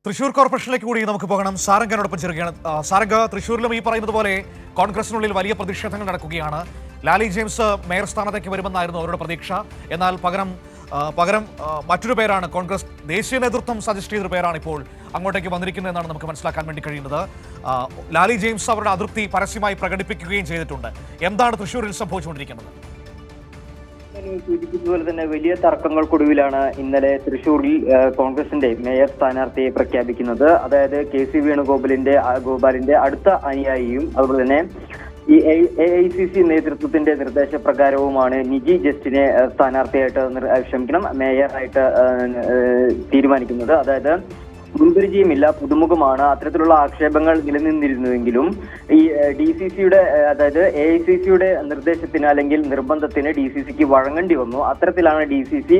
തൃശൂർ കോർപ്പറേഷനിലേക്ക് കൂടി നമുക്ക് പോകണം. സാരംഗനോടൊപ്പം ചേരുകയാണ്. സാരംഗ, തൃശൂരിലും ഈ പറയുന്നത് പോലെ കോൺഗ്രസിനുള്ളിൽ വലിയ പ്രതിഷേധങ്ങൾ നടക്കുകയാണ്. ലാലി ജെയിംസ് മേയർ സ്ഥാനത്തേക്ക് വരുമെന്നായിരുന്നു അവരുടെ പ്രതീക്ഷ. എന്നാൽ പകരം മറ്റൊരു പേരാണ് കോൺഗ്രസ് ദേശീയ നേതൃത്വം സജസ്റ്റ് ചെയ്തൊരു പേരാണ് ഇപ്പോൾ അങ്ങോട്ടേക്ക് വന്നിരിക്കുന്നതെന്നാണ് നമുക്ക് മനസ്സിലാക്കാൻ വേണ്ടി കഴിയുന്നത്. ലാലി ജെയിംസ് അവരുടെ അതൃപ്തി പരസ്യമായി പ്രകടിപ്പിക്കുകയും ചെയ്തിട്ടുണ്ട്. എന്താണ് തൃശൂരിൽ സംഭവിച്ചുകൊണ്ടിരിക്കുന്നത്? സൂചിപ്പിച്ചതുപോലെ തന്നെ വലിയ തർക്കങ്ങൾക്കൊടുവിലാണ് ഇന്നലെ തൃശൂരിൽ കോൺഗ്രസിന്റെ മേയർ സ്ഥാനാർത്ഥിയെ പ്രഖ്യാപിക്കുന്നത്. അതായത് KC വേണുഗോപാലിന്റെ അടുത്ത അനുയായിയും അതുപോലെ തന്നെ ഈ AICC നേതൃത്വത്തിന്റെ നിർദ്ദേശപ്രകാരവുമാണ് നിജി ജസ്റ്റിനെ മേയറായിട്ട് തീരുമാനിക്കുന്നത്. അതായത് മുൻപരിചയമില്ല, പുതുമുഖമാണ്. അത്തരത്തിലുള്ള ആക്ഷേപങ്ങൾ നിലനിന്നിരുന്നുവെങ്കിലും ഈ DCCയുടെ അതായത് AICCയുടെ നിർദ്ദേശത്തിന് അല്ലെങ്കിൽ നിർബന്ധത്തിന് DCCക്ക് വഴങ്ങേണ്ടി വന്നു. അത്തരത്തിലാണ് DCC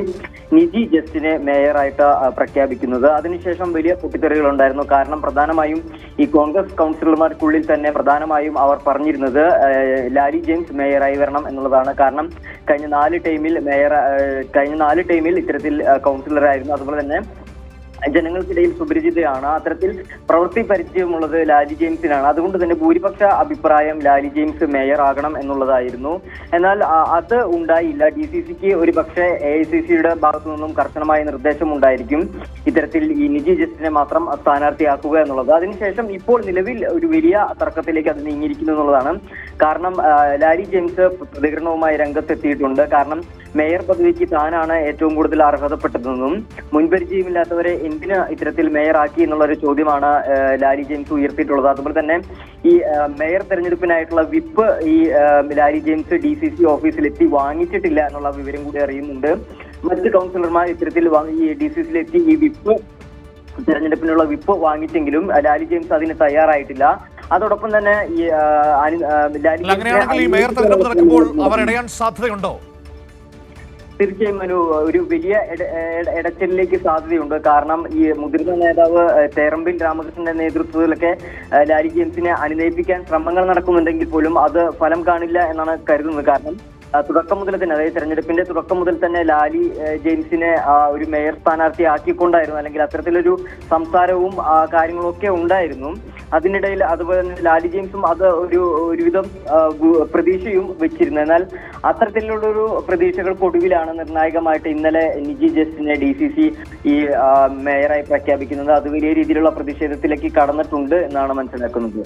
നിജി ജസ്റ്റിനെ മേയറായിട്ട് പ്രഖ്യാപിക്കുന്നത്. അതിനുശേഷം വലിയ പൊട്ടിത്തെറികൾ ഉണ്ടായിരുന്നു. കാരണം പ്രധാനമായും ഈ കോൺഗ്രസ് കൗൺസിലർമാർക്കുള്ളിൽ തന്നെ പ്രധാനമായും അവർ പറഞ്ഞിരുന്നത് ലാലി ജെയിംസ് മേയറായി വരണം എന്നുള്ളതാണ്. കാരണം കഴിഞ്ഞ നാല് ടൈമിൽ ഇത്തരത്തിൽ കൗൺസിലറായിരുന്നു. അതുപോലെ തന്നെ ജനങ്ങൾക്കിടയിൽ സുപരിചിതയാണ്. അത്തരത്തിൽ പ്രവൃത്തി പരിചയമുള്ളത് ലാലി ജെയിംസിനാണ്. അതുകൊണ്ട് തന്നെ ഭൂരിപക്ഷ അഭിപ്രായം ലാലി ജെയിംസ് മേയർ ആകണം എന്നുള്ളതായിരുന്നു. എന്നാൽ അത് ഉണ്ടായില്ല. DCCക്ക് ഒരു പക്ഷേ AICCയുടെ ഭാഗത്തു നിന്നും കർശനമായ നിർദ്ദേശം ഉണ്ടായിരിക്കും ഇത്തരത്തിൽ ഈ നിജി ജസ്റ്റിനെ മാത്രം സ്ഥാനാർത്ഥിയാക്കുക എന്നുള്ളത്. അതിനുശേഷം ഇപ്പോൾ നിലവിൽ ഒരു വലിയ തർക്കത്തിലേക്ക് അത് നീങ്ങിയിരിക്കുന്നു എന്നുള്ളതാണ്. കാരണം ലാലി ജെയിംസ് പ്രതികരണവുമായി രംഗത്തെത്തിയിട്ടുണ്ട്. കാരണം മേയർ പദവിക്ക് താനാണ് ഏറ്റവും കൂടുതൽ അർഹതപ്പെട്ടതെന്നും മുൻപരിചയമില്ലാത്തവരെ എന്തിന് ഇത്തരത്തിൽ മേയറാക്കി എന്നുള്ളൊരു ചോദ്യമാണ് ലാലി ജെയിംസ് ഉയർത്തിയിട്ടുള്ളത്. അതുപോലെ തന്നെ ഈ മേയർ തെരഞ്ഞെടുപ്പിനായിട്ടുള്ള വിപ്പ് ഈ ലാലി ജെയിംസ് DCC ഓഫീസിലെത്തി വാങ്ങിച്ചിട്ടില്ല എന്നുള്ള വിവരം കൂടി അറിയുന്നുണ്ട്. മറ്റ് കൗൺസിലർമാർ ഇത്തരത്തിൽ ഈ DCCയിലെത്തി ഈ വിപ്പ് തെരഞ്ഞെടുപ്പിനുള്ള വിപ്പ് വാങ്ങിച്ചെങ്കിലും ലാലി ജെയിംസ് അതിന് തയ്യാറായിട്ടില്ല. അതോടൊപ്പം തന്നെ ഈ സാധ്യതയുണ്ടോ? തീർച്ചയായും ഒരു വലിയ ഇടച്ചിലേക്ക് സാധ്യതയുണ്ട്. കാരണം ഈ മുതിർന്ന നേതാവ് തേറമ്പിൽ രാമകൃഷ്ണന്റെ നേതൃത്വത്തിലൊക്കെ ലാലി ജെയിംസിനെ അനുനയിപ്പിക്കാൻ ശ്രമങ്ങൾ നടക്കുന്നുണ്ടെങ്കിൽ പോലും അത് ഫലം കാണില്ല എന്നാണ് കരുതുന്നത്. കാരണം തുടക്കം മുതൽ തന്നെ, അതായത് തെരഞ്ഞെടുപ്പിന്റെ തുടക്കം മുതൽ തന്നെ ലാലി ജെയിംസിനെ ഒരു മേയർ സ്ഥാനാർത്ഥി ആക്കിക്കൊണ്ടായിരുന്നു, അല്ലെങ്കിൽ അത്തരത്തിലൊരു സംസാരവും കാര്യങ്ങളും ഒക്കെ ഉണ്ടായിരുന്നു. അതിനിടയിൽ അതുപോലെ തന്നെ ലാലി ജെയിംസും അത് ഒരുവിധം പ്രതീക്ഷയും വെച്ചിരുന്നു. എന്നാൽ അത്തരത്തിലുള്ളൊരു പ്രതീക്ഷകൾക്കൊടുവിലാണ് നിർണായകമായിട്ട് ഇന്നലെ നിജി ജസ്റ്റിനെ DCC ഈ മേയറായി പ്രഖ്യാപിക്കുന്നത്. അത് വലിയ രീതിയിലുള്ള പ്രതിഷേധത്തിലേക്ക് കടന്നിട്ടുണ്ട് എന്നാണ് മനസ്സിലാക്കുന്നത്.